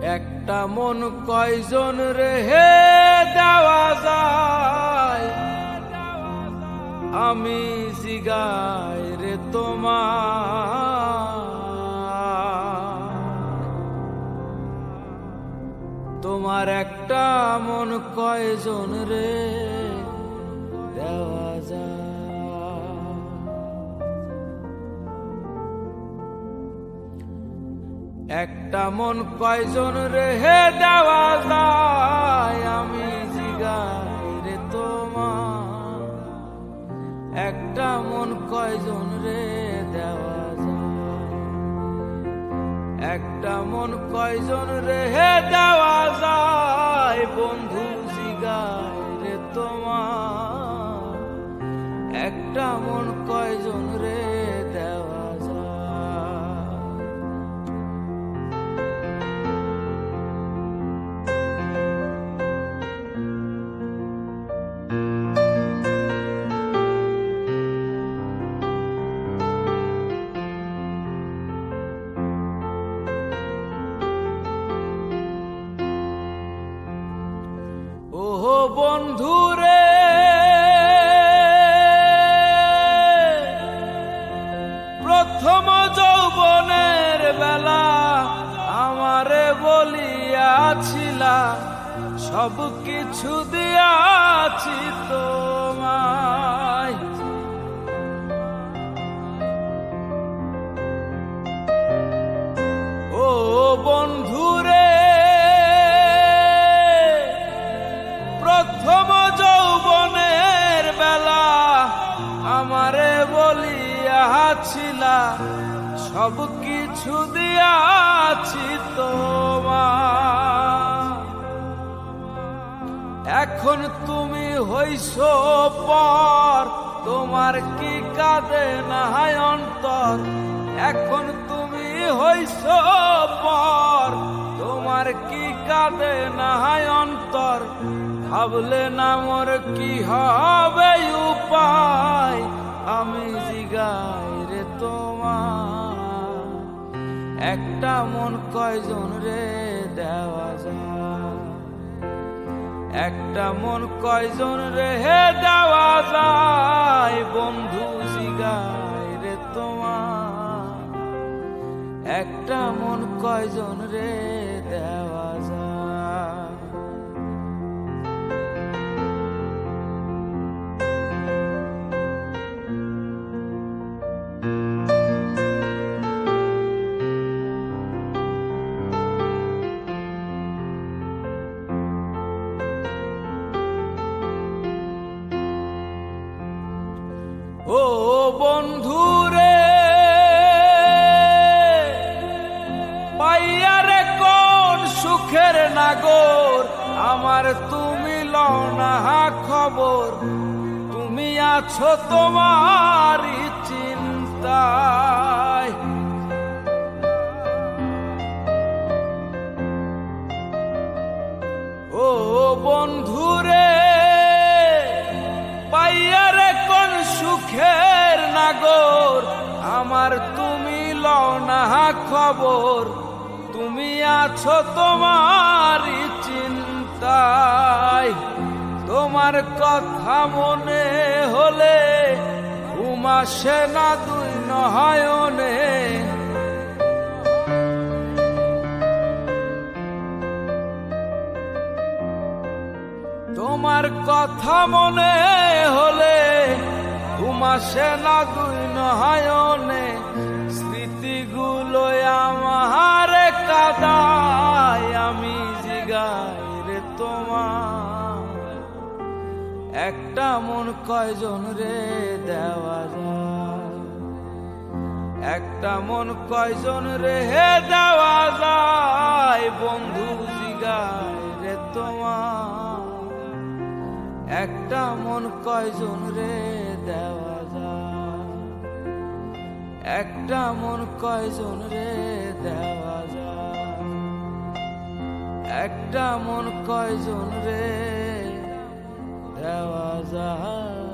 একটা মন কয়জন রে হে দেওয়া যায়, আমি জিগাই রে তোমার একটা মন কয়জন রে দেওয়া যায়। একটা মন কয়জন রে হে দেওয়া যায়, আমি জিগাই রে তোমার একটা মন কয়জন রে দেওয়া যায়। একটা মন কয়জন রে হে দেওয়া যায়, বন্ধু জিগাই রে তোমার একটা মন কয়জন রে দেওয়া যায়। ওহো বন্ধুরে প্রথম যৌবনের বেলা আমারে বলিয়াছিলা, সব কিছু দিয়াছি তোমায়। ও বন্ধুরে প্রথম যৌবনের বেলা আমারে বলিয়াছিলা, সব কিছু দিয়াছি তোমার। এখন তুমি হইছো পর, তোমার কি কাঁদে না অন্তর। এখন তুমি হইছো পর, তোমার কি কাঁদে না অন্তর। ভাবলে না মোর কি হবে উপায়, আমি জিগাই রে তোমার একটা মন কয়জন রে দেওয়া যায়। একটা মন কয়জন রে হে দেওয়া যায়, বন্ধু জিগাই রে তোমার একটা মন কয়জন রে দেওয়া যায়। ও বন্ধুরে পাইয়ারে কোন সুখের নাগর, আমার তুমি লও না খবর। তুমি আছো তোমারই চিন্তায়, ও বন্ধুরে পাইয়ারে কোন সুখের নাগর, আমার তুমি লও না খবর। তুমি আছো তোমারই চিন্তায়, তোমার কথা মনে হলে ঘুম আসে না দুই নয়নে। তোমার কথা মনে হলে ঘুম আসে না দুই নয়নে। স্মৃতিগুলো আমার কাদায়, আমি জিগাই রে তোমার একটা মন কয়জন রে দেওয়া যায়। একটা মন কয়জন রে হে দেওয়া যায়, বন্ধু জিগাই রে তোমার একটা মন কয়জন রে দেওয়া যায়। একটা মন কয়জন রে দেওয়া যায়। একটা মন কয়জন রে দেওয়া যায়।